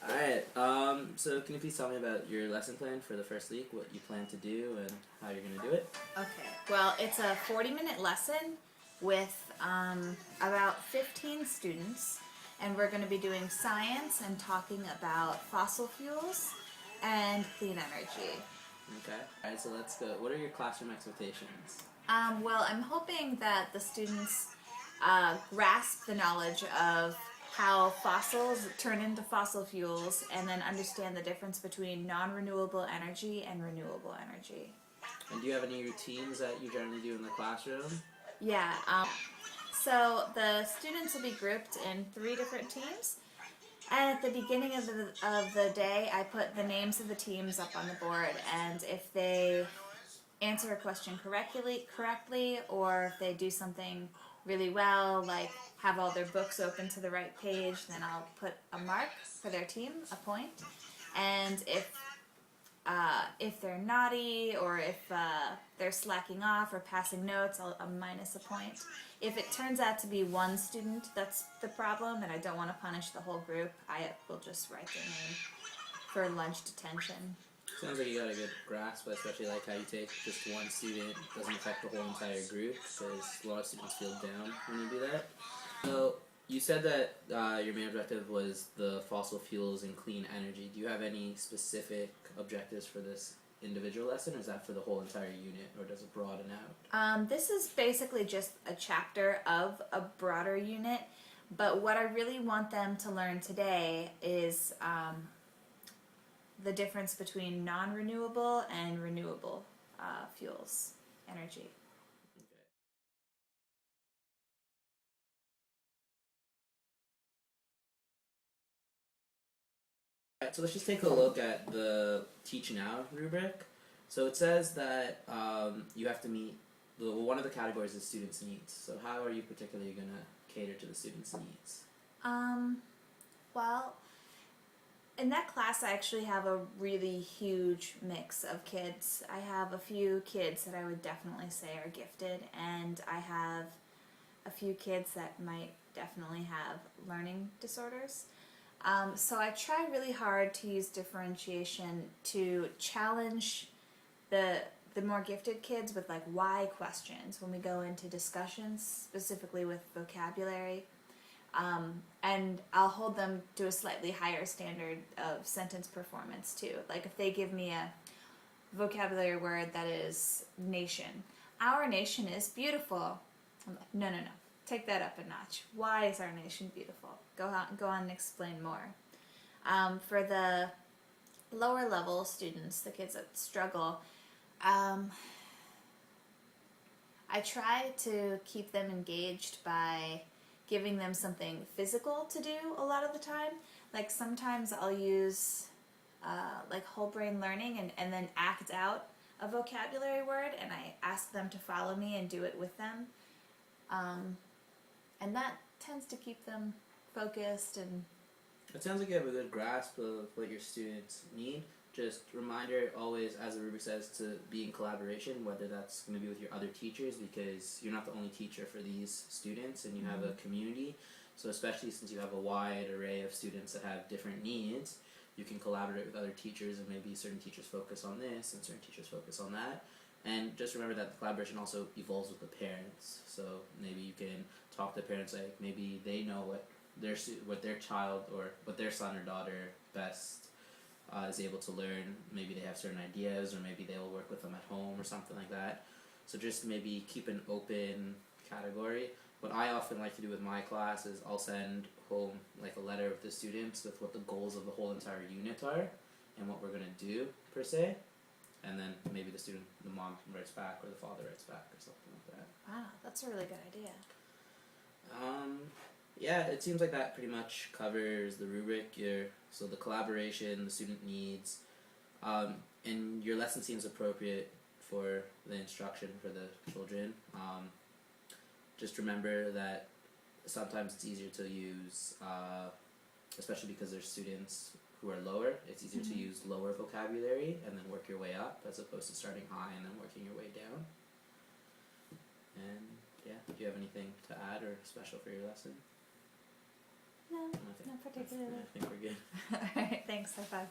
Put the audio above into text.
Alright, so can you please tell me about your lesson plan for the first week, what you plan to do, and how you're going to do it? Okay, well, it's a 40-minute lesson with about 15 students, and we're going to be doing science and talking about fossil fuels and clean energy. Okay. Alright, so let's go. What are your classroom expectations? Well, I'm hoping that the students grasp the knowledge of how fossils turn into fossil fuels and then understand the difference between non-renewable energy and renewable energy. And do you have any routines that you generally do in the classroom? Yeah, so the students will be grouped in 3 different teams. And at the beginning of the day, I put the names of the teams up on the board, and if they answer a question correctly, or if they do something really well, like have all their books open to the right page, then I'll put a mark for their team, a point. And if they're naughty or if they're slacking off or passing notes, I'll minus a point. If it turns out to be one student that's the problem and I don't want to punish the whole group, I will just write their name for lunch detention. Sounds like you got a good grasp, especially like how you take just one student, doesn't affect the whole entire group, because a lot of students feel down when you do that. So, you said that your main objective was the fossil fuels and clean energy. Do you have any specific objectives for this individual lesson, or is that for the whole entire unit, or does it broaden out? This is basically just a chapter of a broader unit, but what I really want them to learn today is the difference between non-renewable and renewable fuels, energy. Alright, so let's just take a look at the Teach Now rubric. So it says that you have to meet, one of the categories is students' needs. So how are you particularly going to cater to the students' needs? Well, in that class I actually have a really huge mix of kids. I have a few kids that I would definitely say are gifted, and I have a few kids that might definitely have learning disorders. So I try really hard to use differentiation to challenge the more gifted kids with like why questions when we go into discussions, specifically with vocabulary. And I'll hold them to a slightly higher standard of sentence performance too. Like if they give me a vocabulary word that is nation. Our nation is beautiful. I'm like, no, take that up a notch. Why is our nation beautiful? Go on and explain more. For the lower level students, the kids that struggle, I try to keep them engaged by giving them something physical to do a lot of the time. Like sometimes I'll use like whole brain learning and then act out a vocabulary word, and I ask them to follow me and do it with them. And that tends to keep them focused. And It sounds like you have a good grasp of what your students need. Just reminder always, as the rubric says, to be in collaboration, whether that's going to be with your other teachers, because you're not the only teacher for these students and you have a community. So especially since you have a wide array of students that have different needs, you can collaborate with other teachers, and maybe certain teachers focus on this and certain teachers focus on that. And just remember that the collaboration also evolves with the parents. So maybe you can talk to the parents, like maybe they know what their child or what their son or daughter best is able to learn. Maybe they have certain ideas, or maybe they'll work with them at home or something like that. So just maybe keep an open category. What I often like to do with my class is I'll send home like a letter with the students with what the goals of the whole entire unit are and what we're going to do per se. And then maybe the mom writes back or the father writes back or something like that. wow, that's a really good idea. Yeah, it seems like that pretty much covers the rubric. So the collaboration, the student needs, and your lesson seems appropriate for the instruction for the children. Just remember that sometimes it's easier to use, especially because there's students who are lower, it's easier to use lower vocabulary and then work your way up, as opposed to starting high and then working your way down. And yeah, do you have anything to add or special for your lesson? No, Okay. no particularly. I think we're good. Alright, thanks. High five.